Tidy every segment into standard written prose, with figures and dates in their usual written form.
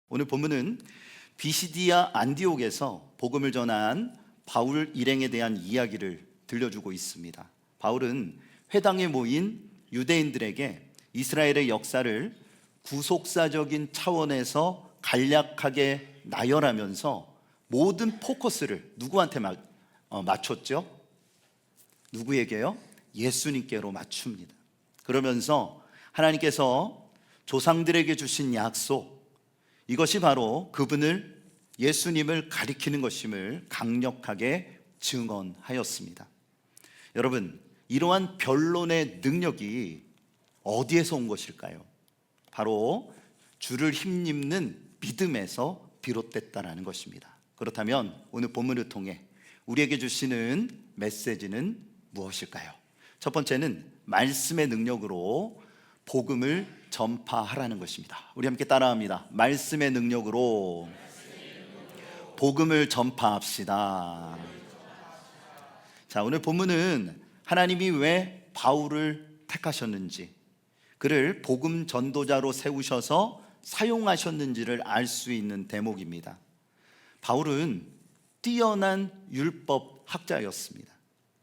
오늘 본문은 비시디아 안디옥에서 복음을 전한 바울 일행에 대한 이야기를 들려주고 있습니다. 바울은 회당에 모인 유대인들에게 이스라엘의 역사를 구속사적인 차원에서 간략하게 나열하면서 모든 포커스를 누구한테 맞췄죠? 누구에게요? 예수님께로 맞춥니다. 그러면서 하나님께서 조상들에게 주신 약속, 이것이 바로 그분을, 예수님을 가리키는 것임을 강력하게 증언하였습니다. 여러분, 이러한 변론의 능력이 어디에서 온 것일까요? 바로 주를 힘입는 믿음에서 비롯됐다라는 것입니다. 그렇다면 오늘 본문을 통해 우리에게 주시는 메시지는 무엇일까요? 첫 번째는 말씀의 능력으로 복음을 전파하라는 것입니다. 우리 함께 따라합니다. 말씀의 능력으로 복음을 전파합시다. 자, 오늘 본문은 하나님이 왜 바울을 택하셨는지, 그를 복음 전도자로 세우셔서 사용하셨는지를 알 수 있는 대목입니다. 바울은 뛰어난 율법 학자였습니다.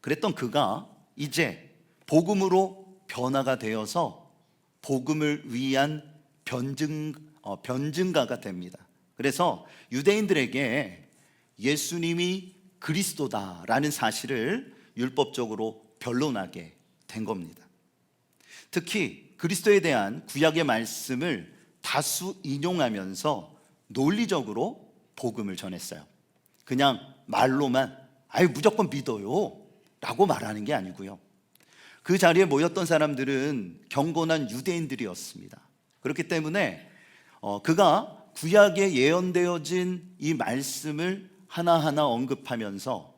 그랬던 그가 이제 복음으로 변화가 되어서 복음을 위한 변증가가 됩니다. 그래서 유대인들에게 예수님이 그리스도다라는 사실을 율법적으로 변론하게 된 겁니다. 특히 그리스도에 대한 구약의 말씀을 다수 인용하면서 논리적으로 복음을 전했어요. 그냥 말로만 무조건 믿어요 라고 말하는 게 아니고요. 그 자리에 모였던 사람들은 경건한 유대인들이었습니다. 그렇기 때문에 그가 구약에 예언되어진 이 말씀을 하나하나 언급하면서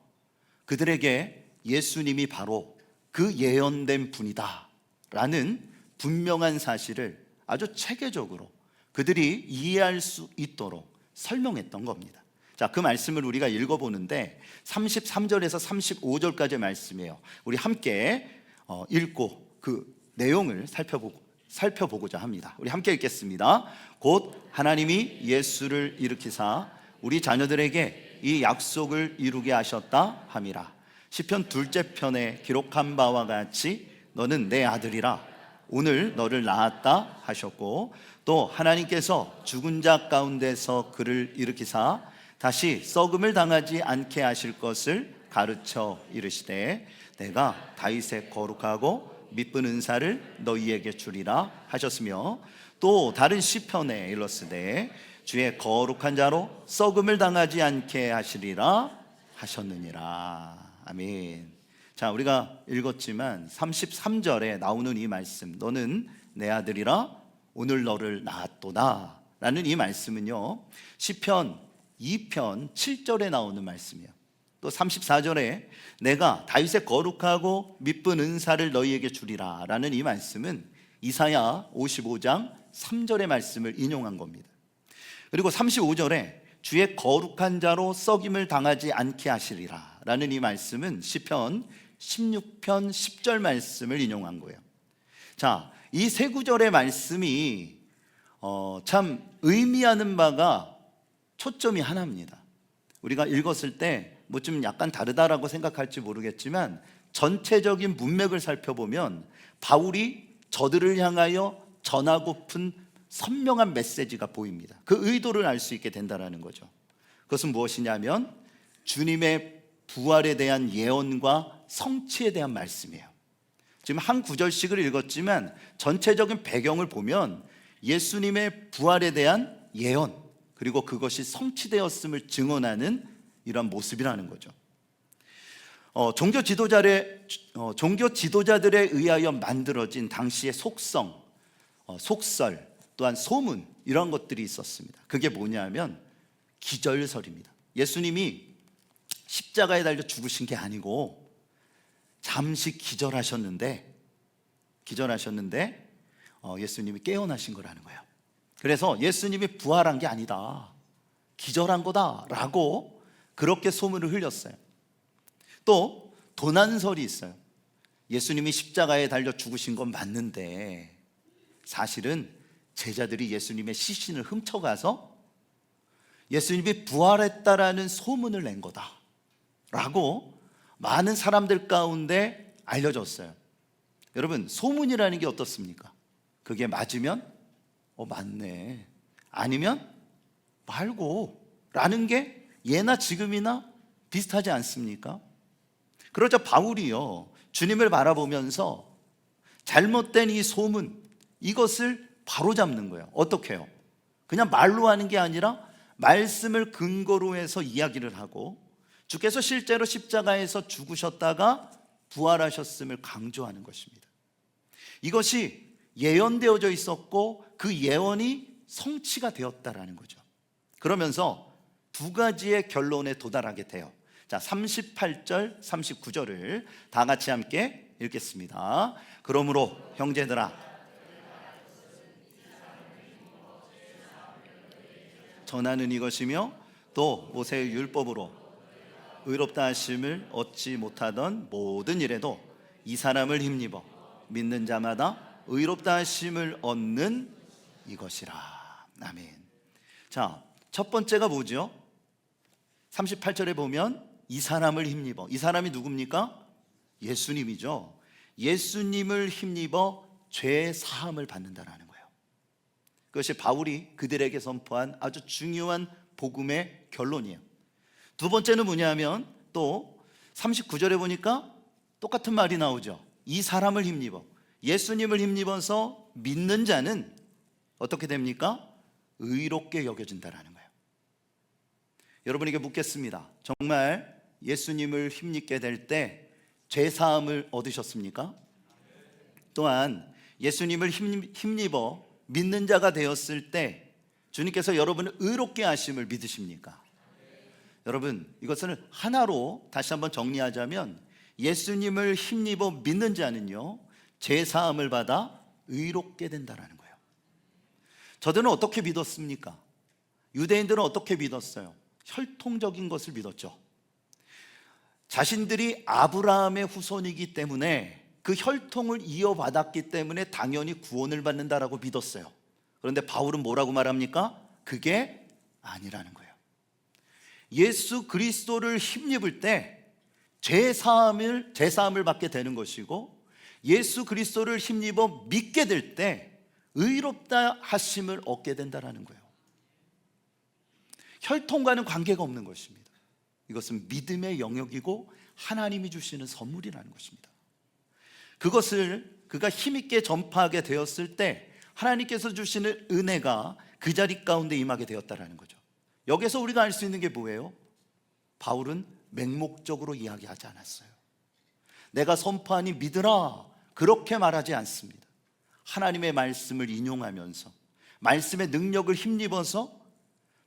그들에게 예수님이 바로 그 예언된 분이다 라는 분명한 사실을 아주 체계적으로 그들이 이해할 수 있도록 설명했던 겁니다. 자, 그 말씀을 우리가 읽어보는데 33절에서 35절까지의 말씀이에요. 우리 함께 읽고 그 내용을 살펴보고자 합니다. 우리 함께 읽겠습니다. 곧 하나님이 예수를 일으키사 우리 자녀들에게 이 약속을 이루게 하셨다 함이라. 시편 2째 편에 기록한 바와 같이 너는 내 아들이라 오늘 너를 낳았다 하셨고, 또 하나님께서 죽은 자 가운데서 그를 일으키사 다시 썩음을 당하지 않게 하실 것을 가르쳐 이르시되 내가 다윗의 거룩하고 미쁜 은사를 너희에게 주리라 하셨으며, 또 다른 시편에 일렀으되 주의 거룩한 자로 썩음을 당하지 않게 하시리라 하셨느니라. 아멘. 자, 우리가 읽었지만 33절에 나오는 이 말씀, 너는 내 아들이라 오늘 너를 낳았도다 라는 이 말씀은요, 시편 2편 7절에 나오는 말씀이에요. 또 34절에 내가 다윗의 거룩하고 미쁜 은사를 너희에게 주리라 라는 이 말씀은 이사야 55장 3절의 말씀을 인용한 겁니다. 그리고 35절에 주의 거룩한 자로 썩임을 당하지 않게 하시리라 라는 이 말씀은 시편 16편 10절 말씀을 인용한 거예요. 자, 이 세 구절의 말씀이 참 의미하는 바가 초점이 하나입니다. 우리가 읽었을 때 뭐 좀 약간 다르다라고 생각할지 모르겠지만 전체적인 문맥을 살펴보면 바울이 저들을 향하여 전하고픈 선명한 메시지가 보입니다. 그 의도를 알 수 있게 된다는 거죠. 그것은 무엇이냐면 주님의 부활에 대한 예언과 성취에 대한 말씀이에요. 지금 한 구절씩을 읽었지만 전체적인 배경을 보면 예수님의 부활에 대한 예언, 그리고 그것이 성취되었음을 증언하는 이런 모습이라는 거죠. 종교 지도자들에 의하여 만들어진 당시의 속성, 속설, 또한 소문, 이런 것들이 있었습니다. 그게 뭐냐면 기절설입니다. 예수님이 십자가에 달려 죽으신 게 아니고 잠시 기절하셨는데 예수님이 깨어나신 거라는 거예요. 그래서 예수님이 부활한 게 아니다, 기절한 거다라고 그렇게 소문을 흘렸어요. 또 도난설이 있어요. 예수님이 십자가에 달려 죽으신 건 맞는데 사실은 제자들이 예수님의 시신을 훔쳐가서 예수님이 부활했다라는 소문을 낸 거다라고 많은 사람들 가운데 알려졌어요. 여러분, 소문이라는 게 어떻습니까? 그게 맞으면 맞네, 아니면 말고 라는 게 예나 지금이나 비슷하지 않습니까? 그러자 바울이요, 주님을 바라보면서 잘못된 이 소문, 이것을 바로잡는 거예요. 어떻게 해요? 그냥 말로 하는 게 아니라 말씀을 근거로 해서 이야기를 하고, 주께서 실제로 십자가에서 죽으셨다가 부활하셨음을 강조하는 것입니다. 이것이 예언되어져 있었고 그 예언이 성취가 되었다라는 거죠. 그러면서 두 가지의 결론에 도달하게 돼요. 자, 38절, 39절을 다 같이 함께 읽겠습니다. 그러므로 형제들아, 전하는 이것이며 또 모세의 율법으로 의롭다 하심을 얻지 못하던 모든 일에도 이 사람을 힘입어 믿는 자마다 의롭다 하심을 얻는 이것이라. 아멘. 자, 첫 번째가 뭐죠? 38절에 보면 이 사람을 힘입어. 이 사람이 누굽니까? 예수님이죠. 예수님을 힘입어 죄 사함을 받는다라는 거예요. 그것이 바울이 그들에게 선포한 아주 중요한 복음의 결론이에요. 두 번째는 뭐냐면 또 39절에 보니까 똑같은 말이 나오죠. 이 사람을 힘입어. 예수님을 힘입어서 믿는 자는 어떻게 됩니까? 의롭게 여겨진다라는 거예요. 여러분에게 묻겠습니다. 정말 예수님을 힘입게 될 때 죄사함을 얻으셨습니까? 또한 예수님을 힘입어 믿는 자가 되었을 때 주님께서 여러분을 의롭게 하심을 믿으십니까? 여러분, 이것을 하나로 다시 한번 정리하자면 예수님을 힘입어 믿는 자는요, 죄사함을 받아 의롭게 된다라는 거예요. 저들은 어떻게 믿었습니까? 유대인들은 어떻게 믿었어요? 혈통적인 것을 믿었죠. 자신들이 아브라함의 후손이기 때문에 그 혈통을 이어받았기 때문에 당연히 구원을 받는다라고 믿었어요. 그런데 바울은 뭐라고 말합니까? 그게 아니라는 거예요. 예수 그리스도를 힘입을 때 죄사함을 받게 되는 것이고, 예수 그리스도를 힘입어 믿게 될 때 의롭다 하심을 얻게 된다라는 거예요. 혈통과는 관계가 없는 것입니다. 이것은 믿음의 영역이고 하나님이 주시는 선물이라는 것입니다. 그것을 그가 힘있게 전파하게 되었을 때 하나님께서 주시는 은혜가 그 자리 가운데 임하게 되었다라는 거죠. 여기서 우리가 알 수 있는 게 뭐예요? 바울은 맹목적으로 이야기하지 않았어요. 내가 선포하니 믿으라, 그렇게 말하지 않습니다. 하나님의 말씀을 인용하면서 말씀의 능력을 힘입어서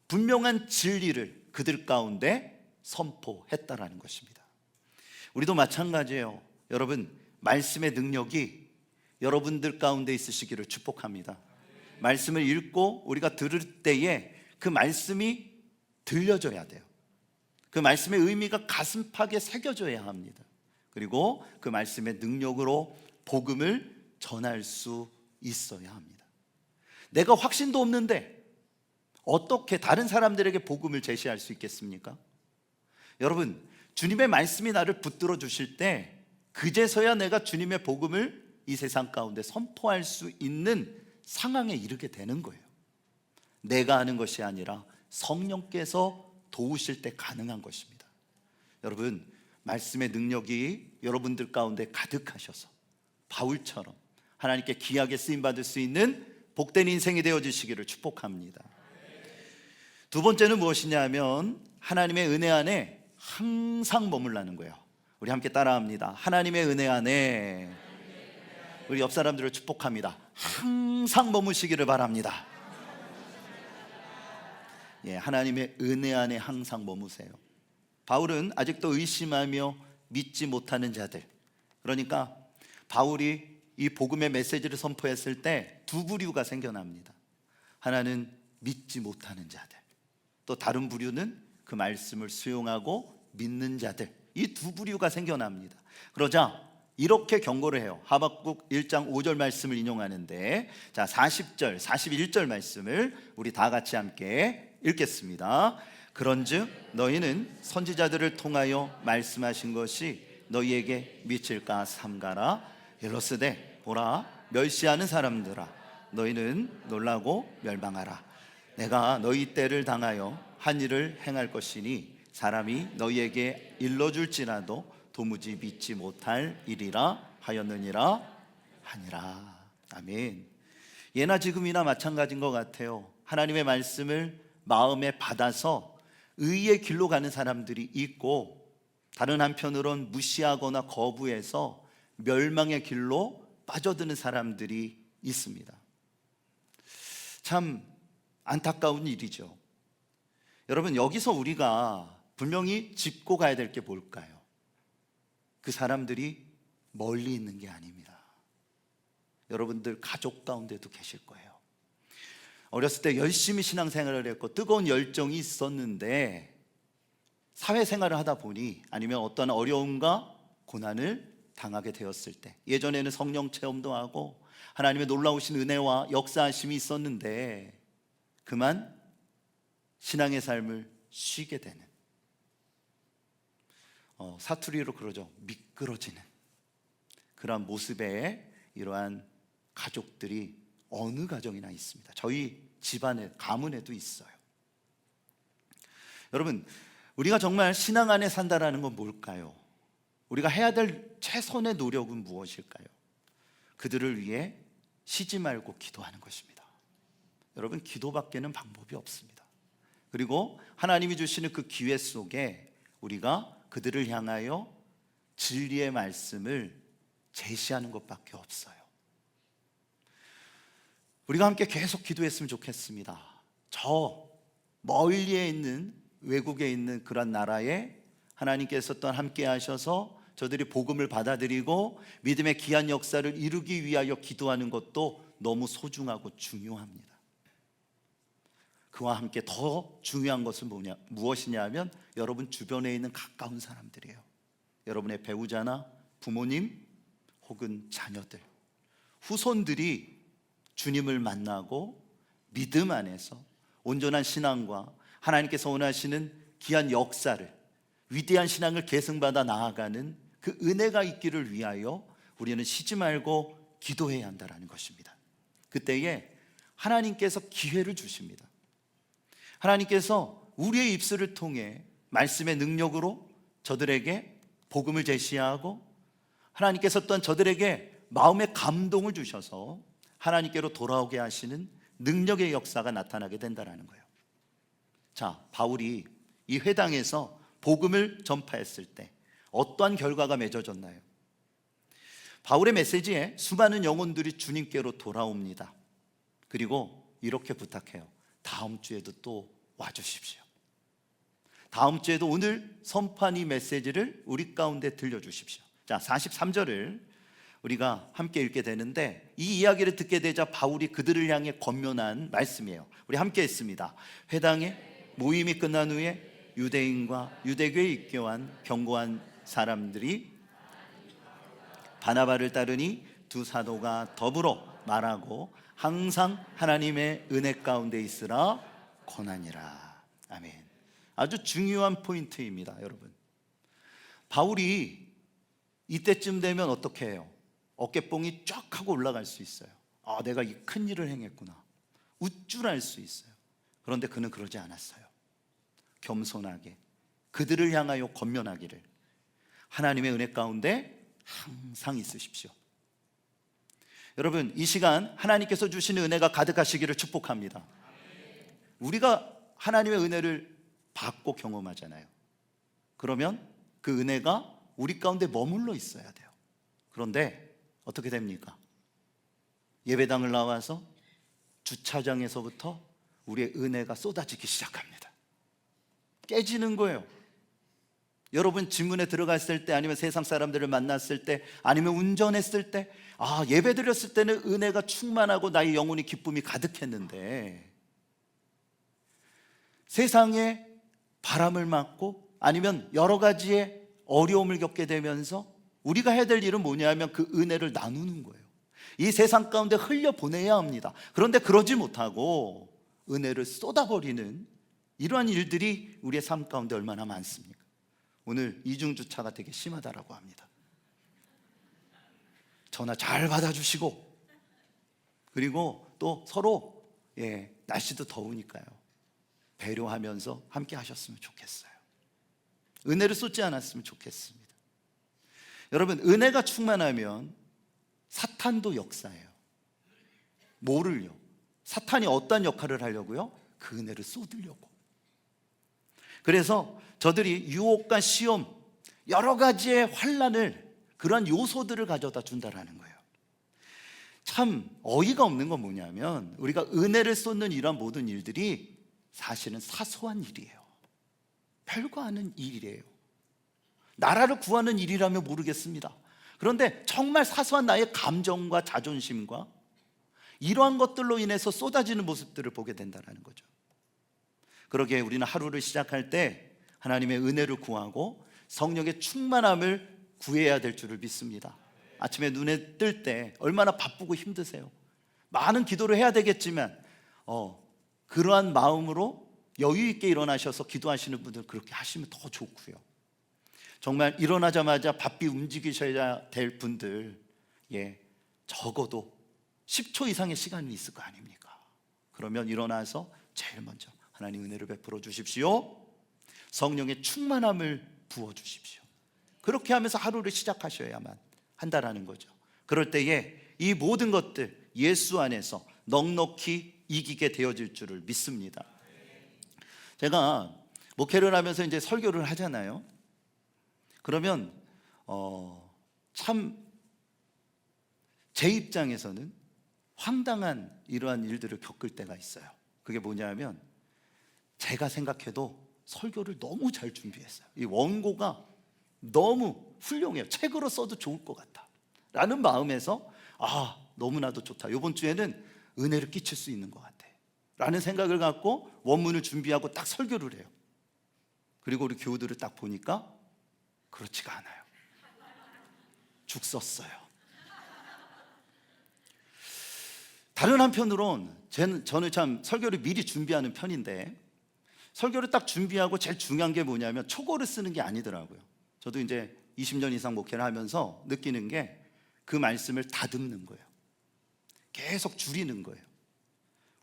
분명한 진리를 그들 가운데 선포했다라는 것입니다. 우리도 마찬가지예요. 여러분, 말씀의 능력이 여러분들 가운데 있으시기를 축복합니다. 말씀을 읽고 우리가 들을 때에 그 말씀이 들려져야 돼요. 그 말씀의 의미가 가슴팍에 새겨져야 합니다. 그리고 그 말씀의 능력으로 복음을 전할 수 있어야 합니다. 내가 확신도 없는데 어떻게 다른 사람들에게 복음을 제시할 수 있겠습니까? 여러분, 주님의 말씀이 나를 붙들어 주실 때 그제서야 내가 주님의 복음을 이 세상 가운데 선포할 수 있는 상황에 이르게 되는 거예요. 내가 하는 것이 아니라 성령께서 도우실 때 가능한 것입니다. 여러분, 말씀의 능력이 여러분들 가운데 가득하셔서 바울처럼 하나님께 귀하게 쓰임받을 수 있는 복된 인생이 되어주시기를 축복합니다. 두 번째는 무엇이냐 하면 하나님의 은혜 안에 항상 머물라는 거예요. 우리 함께 따라합니다. 하나님의 은혜 안에, 우리 옆 사람들을 축복합니다. 항상 머무시기를 바랍니다. 예, 하나님의 은혜 안에 항상 머무세요. 바울은 아직도 의심하며 믿지 못하는 자들, 그러니까 바울이 이 복음의 메시지를 선포했을 때 두 부류가 생겨납니다. 하나는 믿지 못하는 자들, 또 다른 부류는 그 말씀을 수용하고 믿는 자들, 이 두 부류가 생겨납니다. 그러자 이렇게 경고를 해요. 하박국 1장 5절 말씀을 인용하는데, 자, 40절, 41절 말씀을 우리 다 같이 함께 읽겠습니다. 그런즉 너희는 선지자들을 통하여 말씀하신 것이 너희에게 미칠까 삼가라. 일러스되 보라, 멸시하는 사람들아, 너희는 놀라고 멸망하라. 내가 너희 때를 당하여 한 일을 행할 것이니 사람이 너희에게 일러줄지라도 도무지 믿지 못할 일이라 하였느니라 하니라. 아멘. 예나 지금이나 마찬가지인 것 같아요. 하나님의 말씀을 마음에 받아서 의의 길로 가는 사람들이 있고, 다른 한편으론 무시하거나 거부해서 멸망의 길로 빠져드는 사람들이 있습니다. 참 안타까운 일이죠. 여러분, 여기서 우리가 분명히 짚고 가야 될 게 뭘까요? 그 사람들이 멀리 있는 게 아닙니다. 여러분들 가족 가운데도 계실 거예요. 어렸을 때 열심히 신앙생활을 했고 뜨거운 열정이 있었는데 사회생활을 하다 보니, 아니면 어떤 어려움과 고난을 당하게 되었을 때, 예전에는 성령 체험도 하고 하나님의 놀라우신 은혜와 역사하심이 있었는데 그만 신앙의 삶을 쉬게 되는, 사투리로 그러죠, 미끄러지는 그러한 모습의 이러한 가족들이 어느 가정이나 있습니다. 저희 집안에, 가문에도 있어요. 여러분, 우리가 정말 신앙 안에 산다라는 건 뭘까요? 우리가 해야 될 최선의 노력은 무엇일까요? 그들을 위해 쉬지 말고 기도하는 것입니다. 여러분, 기도밖에는 방법이 없습니다. 그리고 하나님이 주시는 그 기회 속에 우리가 그들을 향하여 진리의 말씀을 제시하는 것밖에 없어요. 우리가 함께 계속 기도했으면 좋겠습니다. 저 멀리에 있는, 외국에 있는 그런 나라에 하나님께서 또한 함께 하셔서 저들이 복음을 받아들이고 믿음의 귀한 역사를 이루기 위하여 기도하는 것도 너무 소중하고 중요합니다. 그와 함께 더 중요한 것은 무엇이냐 하면 여러분 주변에 있는 가까운 사람들이에요. 여러분의 배우자나 부모님 혹은 자녀들, 후손들이 주님을 만나고 믿음 안에서 온전한 신앙과 하나님께서 원하시는 귀한 역사를, 위대한 신앙을 계승받아 나아가는 그 은혜가 있기를 위하여 우리는 쉬지 말고 기도해야 한다는 것입니다. 그때에 하나님께서 기회를 주십니다. 하나님께서 우리의 입술을 통해 말씀의 능력으로 저들에게 복음을 제시하고, 하나님께서 또한 저들에게 마음의 감동을 주셔서 하나님께로 돌아오게 하시는 능력의 역사가 나타나게 된다는 거예요. 자, 바울이 이 회당에서 복음을 전파했을 때 어떠한 결과가 맺어졌나요? 바울의 메시지에 수많은 영혼들이 주님께로 돌아옵니다. 그리고 이렇게 부탁해요. 다음 주에도 또 와주십시오. 다음 주에도 오늘 선포한 이 메시지를 우리 가운데 들려주십시오. 자, 43절을 우리가 함께 읽게 되는데, 이 이야기를 듣게 되자 바울이 그들을 향해 권면한 말씀이에요. 우리 함께 읽습니다. 회당에 모임이 끝난 후에 유대인과 유대교에 입교한 견고한 사람들이 바나바를 따르니 두 사도가 더불어 말하고 항상 하나님의 은혜 가운데 있으라 권하니라. 아멘. 아주 중요한 포인트입니다, 여러분. 바울이 이때쯤 되면 어떻게 해요? 어깨뽕이 쫙 하고 올라갈 수 있어요. 아, 내가 이 큰 일을 행했구나, 우쭐할 수 있어요. 그런데 그는 그러지 않았어요. 겸손하게 그들을 향하여 권면하기를, 하나님의 은혜 가운데 항상 있으십시오. 여러분, 이 시간 하나님께서 주시는 은혜가 가득하시기를 축복합니다. 우리가 하나님의 은혜를 받고 경험하잖아요. 그러면 그 은혜가 우리 가운데 머물러 있어야 돼요. 그런데 어떻게 됩니까? 예배당을 나와서 주차장에서부터 우리의 은혜가 쏟아지기 시작합니다. 깨지는 거예요. 여러분, 집문에 들어갔을 때, 아니면 세상 사람들을 만났을 때, 아니면 운전했을 때, 아, 예배 드렸을 때는 은혜가 충만하고 나의 영혼이 기쁨이 가득했는데, 세상에 바람을 맞고 아니면 여러 가지의 어려움을 겪게 되면서 우리가 해야 될 일은 뭐냐면 그 은혜를 나누는 거예요. 이 세상 가운데 흘려보내야 합니다. 그런데 그러지 못하고 은혜를 쏟아버리는 이러한 일들이 우리의 삶 가운데 얼마나 많습니까? 오늘 이중주차가 되게 심하다라고 합니다. 전화 잘 받아주시고, 그리고 또 서로 날씨도 더우니까요, 배려하면서 함께 하셨으면 좋겠어요. 은혜를 쏟지 않았으면 좋겠습니다. 여러분, 은혜가 충만하면 사탄도 역사해요. 뭐를요? 사탄이 어떤 역할을 하려고요? 그 은혜를 쏟으려고. 그래서 저들이 유혹과 시험, 여러 가지의 환난을, 그런 요소들을 가져다 준다라는 거예요. 참 어이가 없는 건 뭐냐면, 우리가 은혜를 쏟는 이런 모든 일들이 사실은 사소한 일이에요. 별거 아닌 일이에요. 나라를 구하는 일이라면 모르겠습니다. 그런데 정말 사소한 나의 감정과 자존심과 이러한 것들로 인해서 쏟아지는 모습들을 보게 된다는 거죠. 그러기에 우리는 하루를 시작할 때 하나님의 은혜를 구하고 성령의 충만함을 구해야 될 줄을 믿습니다. 아침에 눈에 뜰 때 얼마나 바쁘고 힘드세요. 많은 기도를 해야 되겠지만 그러한 마음으로 여유 있게 일어나셔서 기도하시는 분들 그렇게 하시면 더 좋고요. 정말 일어나자마자 바삐 움직이셔야 될 분들, 적어도 10초 이상의 시간이 있을 거 아닙니까? 그러면 일어나서 제일 먼저 하나님 은혜를 베풀어 주십시오. 성령의 충만함을 부어 주십시오. 그렇게 하면서 하루를 시작하셔야만 한다라는 거죠. 그럴 때에 이 모든 것들 예수 안에서 넉넉히 이기게 되어질 줄을 믿습니다. 제가 목회를 하면서 이제 설교를 하잖아요. 그러면 참 제 입장에서는 황당한 이러한 일들을 겪을 때가 있어요. 그게 뭐냐면, 제가 생각해도 설교를 너무 잘 준비했어요. 이 원고가 너무 훌륭해요. 책으로 써도 좋을 것 같다 라는 마음에서 너무나도 좋다, 이번 주에는 은혜를 끼칠 수 있는 것 같아 라는 생각을 갖고 원문을 준비하고 딱 설교를 해요. 그리고 우리 교우들을 딱 보니까 그렇지가 않아요. 죽 썼어요. 다른 한편으론 저는 참 설교를 미리 준비하는 편인데, 설교를 딱 준비하고 제일 중요한 게 뭐냐면 초고를 쓰는 게 아니더라고요. 저도 이제 20년 이상 목회를 하면서 느끼는 게 그 말씀을 다듬는 거예요. 계속 줄이는 거예요.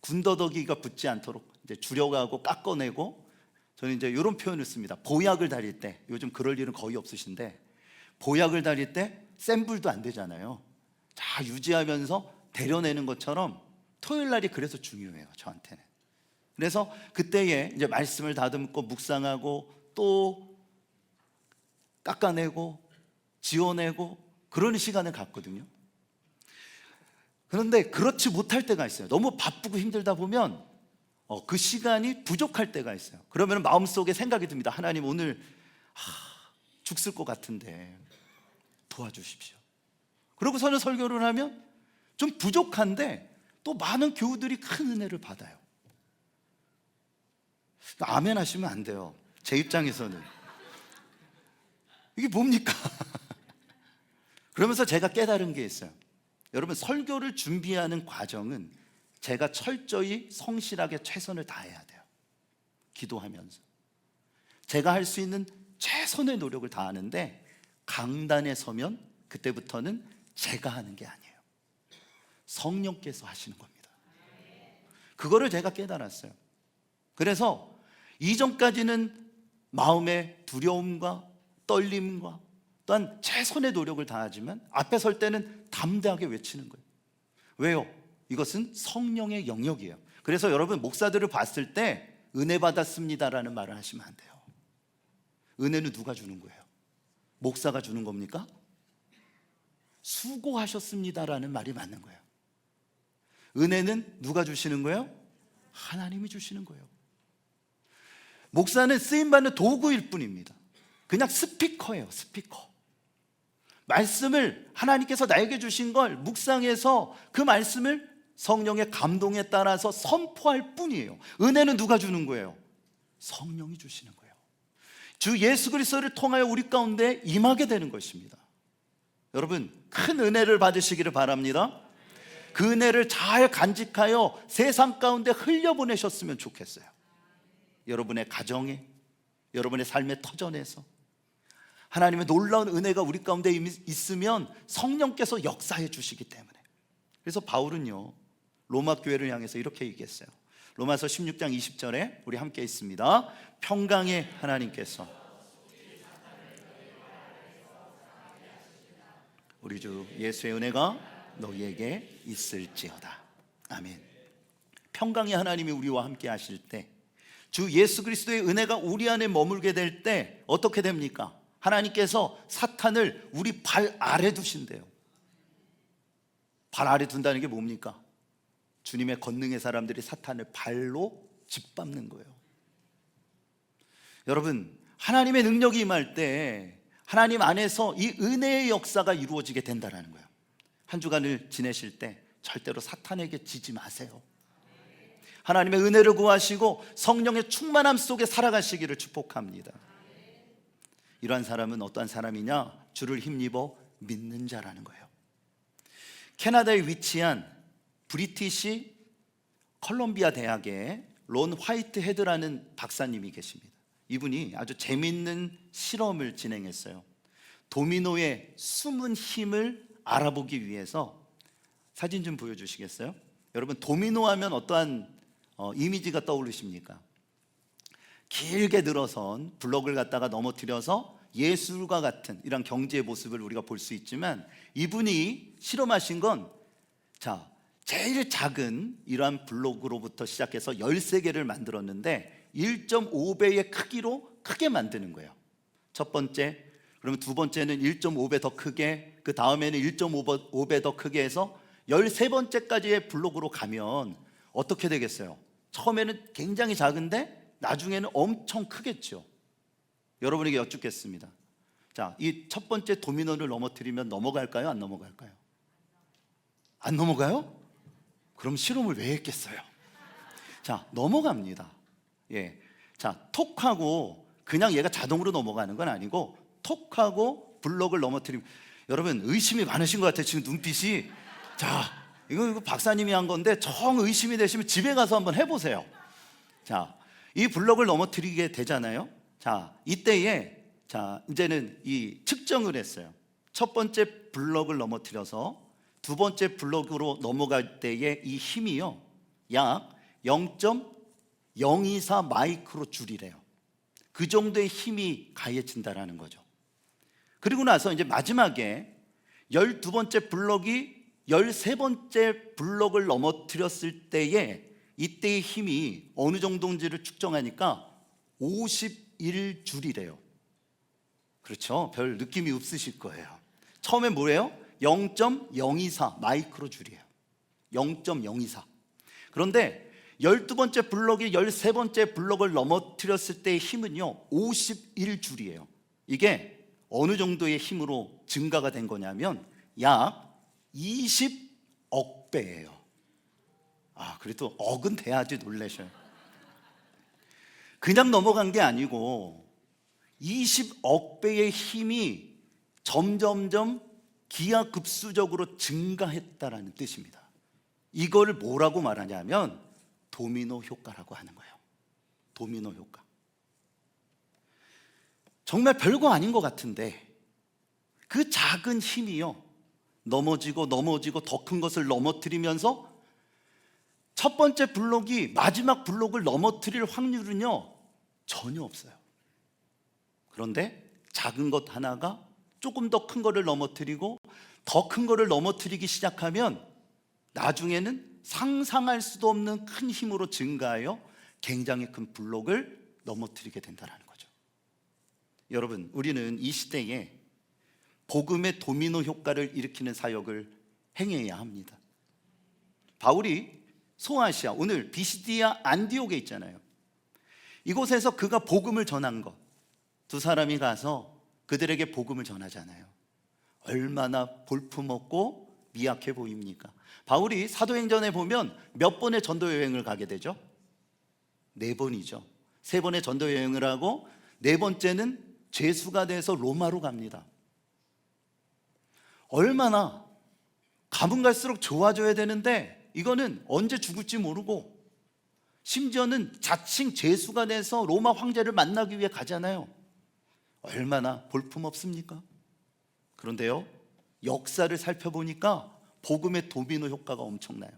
군더더기가 붙지 않도록 이제 줄여가고 깎아내고, 저는 이제 이런 표현을 씁니다. 보약을 다릴 때, 요즘 그럴 일은 거의 없으신데, 보약을 다릴 때 센 불도 안 되잖아요. 자, 유지하면서 데려내는 것처럼 토요일 날이 그래서 중요해요, 저한테는. 그래서 그때에 이제 말씀을 다듬고 묵상하고 또 깎아내고 지워내고 그러는 시간을 갖거든요. 그런데 그렇지 못할 때가 있어요. 너무 바쁘고 힘들다 보면 그 시간이 부족할 때가 있어요. 그러면 마음속에 생각이 듭니다. 하나님, 오늘 죽을 것 같은데 도와주십시오. 그러고서는 설교를 하면 좀 부족한데 또 많은 교우들이 큰 은혜를 받아요. 아멘 하시면 안 돼요. 제 입장에서는 이게 뭡니까? 그러면서 제가 깨달은 게 있어요. 여러분, 설교를 준비하는 과정은 제가 철저히 성실하게 최선을 다해야 돼요. 기도하면서 제가 할 수 있는 최선의 노력을 다하는데, 강단에 서면 그때부터는 제가 하는 게 아니에요. 성령께서 하시는 겁니다. 그거를 제가 깨달았어요. 그래서 이전까지는 마음의 두려움과 떨림과 또한 최선의 노력을 다하지만 앞에 설 때는 담대하게 외치는 거예요. 왜요? 이것은 성령의 영역이에요. 그래서 여러분, 목사들을 봤을 때 은혜 받았습니다라는 말을 하시면 안 돼요. 은혜는 누가 주는 거예요? 목사가 주는 겁니까? 수고하셨습니다라는 말이 맞는 거예요. 은혜는 누가 주시는 거예요? 하나님이 주시는 거예요. 목사는 쓰임받는 도구일 뿐입니다. 그냥 스피커예요, 스피커. 말씀을 하나님께서 나에게 주신 걸 묵상해서 그 말씀을 성령의 감동에 따라서 선포할 뿐이에요. 은혜는 누가 주는 거예요? 성령이 주시는 거예요. 주 예수 그리스도를 통하여 우리 가운데 임하게 되는 것입니다. 여러분, 큰 은혜를 받으시기를 바랍니다. 그 은혜를 잘 간직하여 세상 가운데 흘려보내셨으면 좋겠어요. 여러분의 가정에, 여러분의 삶의 터전에서 하나님의 놀라운 은혜가 우리 가운데 있으면 성령께서 역사해 주시기 때문에. 그래서 바울은요, 로마 교회를 향해서 이렇게 얘기했어요. 로마서 16장 20절에 우리 함께 있습니다. 평강의 하나님께서 우리 주 예수의 은혜가 너희에게 있을지어다. 아멘. 평강의 하나님이 우리와 함께 하실 때, 주 예수 그리스도의 은혜가 우리 안에 머물게 될 때 어떻게 됩니까? 하나님께서 사탄을 우리 발 아래 두신대요. 발 아래 둔다는 게 뭡니까? 주님의 권능의 사람들이 사탄을 발로 짓밟는 거예요. 여러분, 하나님의 능력이 임할 때 하나님 안에서 이 은혜의 역사가 이루어지게 된다는 거예요. 한 주간을 지내실 때 절대로 사탄에게 지지 마세요. 하나님의 은혜를 구하시고 성령의 충만함 속에 살아가시기를 축복합니다. 이러한 사람은 어떠한 사람이냐? 주를 힘입어 믿는 자라는 거예요. 캐나다에 위치한 브리티시 컬럼비아 대학에 론 화이트 헤드라는 박사님이 계십니다. 이분이 아주 재미있는 실험을 진행했어요. 도미노의 숨은 힘을 알아보기 위해서. 사진 좀 보여주시겠어요? 여러분, 도미노 하면 어떠한 이미지가 떠오르십니까? 길게 늘어선 블록을 갖다가 넘어뜨려서 예술과 같은 이런 경제의 모습을 우리가 볼 수 있지만, 이분이 실험하신 건 제일 작은 이러한 블록으로부터 시작해서 13개를 만들었는데 1.5배의 크기로 크게 만드는 거예요. 첫 번째, 그러면 두 번째는 1.5배 더 크게, 그 다음에는 1.5배 더 크게 해서 13번째까지의 블록으로 가면 어떻게 되겠어요? 처음에는 굉장히 작은데 나중에는 엄청 크겠죠. 여러분에게 여쭙겠습니다. 이 첫 번째 도미노를 넘어뜨리면 넘어갈까요? 안 넘어갈까요? 안 넘어가요? 그럼 실험을 왜 했겠어요? 넘어갑니다. 톡하고 그냥 얘가 자동으로 넘어가는 건 아니고, 톡하고 블록을 넘어뜨리면, 여러분 의심이 많으신 것 같아요. 지금 눈빛이. 이거 박사님이 한 건데 정 의심이 되시면 집에 가서 한번 해보세요. 이 블록을 넘어뜨리게 되잖아요. 이때에 이제는 이 측정을 했어요. 첫 번째 블록을 넘어뜨려서 두 번째 블록으로 넘어갈 때의 이 힘이요, 약 0.024 마이크로 줄이래요. 그 정도의 힘이 가해진다라는 거죠. 그리고 나서 이제 마지막에 12번째 블록이 13번째 블록을 넘어뜨렸을 때에 이때의 힘이 어느 정도인지를 측정하니까 51줄이래요. 그렇죠? 별 느낌이 없으실 거예요. 처음에 뭐예요? 0.024 마이크로 줄이에요. 0.024. 그런데 12번째 블록이 13번째 블록을 넘어뜨렸을 때의 힘은요 51줄이에요. 이게 어느 정도의 힘으로 증가가 된 거냐면 약 20억 배예요. 그래도 억은 돼야지 놀라셔요. 그냥 넘어간 게 아니고 20억 배의 힘이 점점점 기하급수적으로 증가했다라는 뜻입니다. 이걸 뭐라고 말하냐면 도미노 효과라고 하는 거예요. 도미노 효과. 정말 별거 아닌 것 같은데 그 작은 힘이요, 넘어지고 더 큰 것을 넘어뜨리면서 첫 번째 블록이 마지막 블록을 넘어뜨릴 확률은요 전혀 없어요. 그런데 작은 것 하나가 조금 더 큰 거를 넘어뜨리고 더 큰 거를 넘어뜨리기 시작하면 나중에는 상상할 수도 없는 큰 힘으로 증가하여 굉장히 큰 블록을 넘어뜨리게 된다는 거죠. 여러분, 우리는 이 시대에 복음의 도미노 효과를 일으키는 사역을 행해야 합니다. 바울이 소아시아, 오늘 비시디아 안디옥에 있잖아요. 이곳에서 그가 복음을 전한 것, 두 사람이 가서 그들에게 복음을 전하잖아요. 얼마나 볼품없고 미약해 보입니까? 바울이 사도행전에 보면 몇 번의 전도 여행을 가게 되죠? 4번이죠. 3번의 전도 여행을 하고 4번째는 죄수가 돼서 로마로 갑니다. 얼마나 가면 갈수록 좋아져야 되는데 이거는 언제 죽을지 모르고 심지어는 자칭 제수가 돼서 로마 황제를 만나기 위해 가잖아요. 얼마나 볼품없습니까? 그런데요, 역사를 살펴보니까 복음의 도미노 효과가 엄청나요.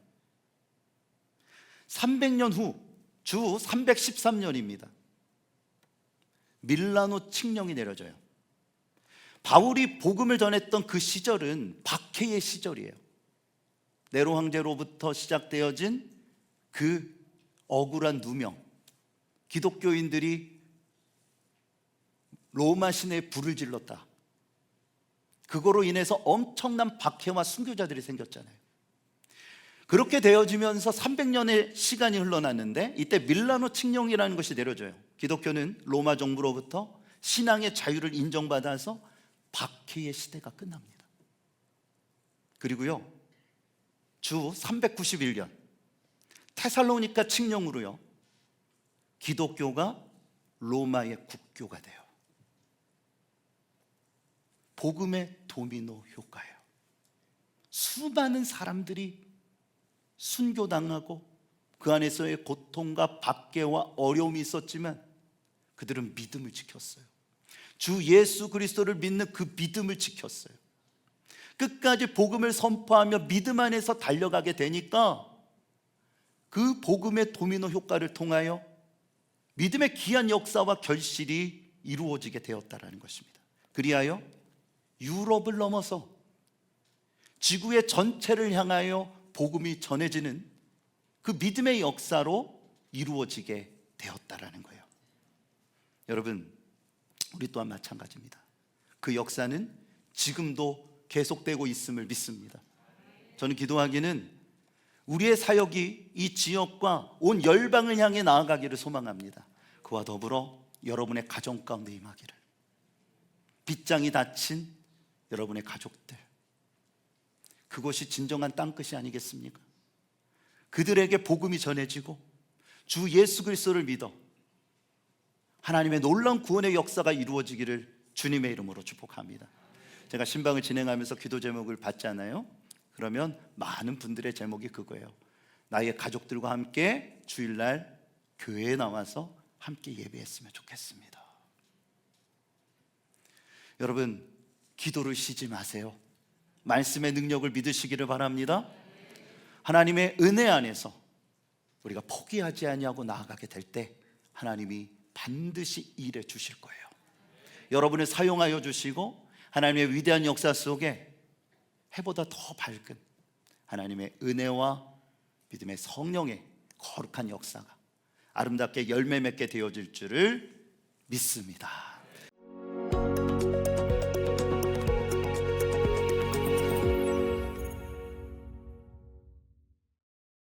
300년 후 주 313년입니다. 밀라노 칙령이 내려져요. 바울이 복음을 전했던 그 시절은 박해의 시절이에요. 네로 황제로부터 시작되어진 그 억울한 누명, 기독교인들이 로마 시내에 불을 질렀다. 그거로 인해서 엄청난 박해와 순교자들이 생겼잖아요. 그렇게 되어지면서 300년의 시간이 흘러났는데 이때 밀라노 칙령이라는 것이 내려져요. 기독교는 로마 정부로부터 신앙의 자유를 인정받아서 박해의 시대가 끝납니다. 그리고요, 주 391년 테살로니가 칙령으로요, 기독교가 로마의 국교가 돼요. 복음의 도미노 효과예요. 수많은 사람들이 순교당하고 그 안에서의 고통과 박해와 어려움이 있었지만 그들은 믿음을 지켰어요. 주 예수 그리스도를 믿는 그 믿음을 지켰어요. 끝까지 복음을 선포하며 믿음 안에서 달려가게 되니까 그 복음의 도미노 효과를 통하여 믿음의 귀한 역사와 결실이 이루어지게 되었다는 것입니다. 그리하여 유럽을 넘어서 지구의 전체를 향하여 복음이 전해지는 그 믿음의 역사로 이루어지게 되었다라는 거예요. 여러분, 우리 또한 마찬가지입니다. 그 역사는 지금도 계속되고 있음을 믿습니다. 저는 기도하기는 우리의 사역이 이 지역과 온 열방을 향해 나아가기를 소망합니다. 그와 더불어 여러분의 가정 가운데 임하기를. 빗장이 닫힌 여러분의 가족들, 그것이 진정한 땅끝이 아니겠습니까? 그들에게 복음이 전해지고 주 예수 그리스도를 믿어 하나님의 놀라운 구원의 역사가 이루어지기를 주님의 이름으로 축복합니다. 제가 신방을 진행하면서 기도 제목을 받잖아요. 그러면 많은 분들의 제목이 그거예요. 나의 가족들과 함께 주일날 교회에 나와서 함께 예배했으면 좋겠습니다. 여러분, 기도를 쉬지 마세요. 말씀의 능력을 믿으시기를 바랍니다. 하나님의 은혜 안에서 우리가 포기하지 아니하고 나아가게 될 때 하나님이 반드시 일해 주실 거예요. 여러분을 사용하여 주시고 하나님의 위대한 역사 속에 해보다 더 밝은 하나님의 은혜와 믿음의 성령의 거룩한 역사가 아름답게 열매 맺게 되어질 줄을 믿습니다.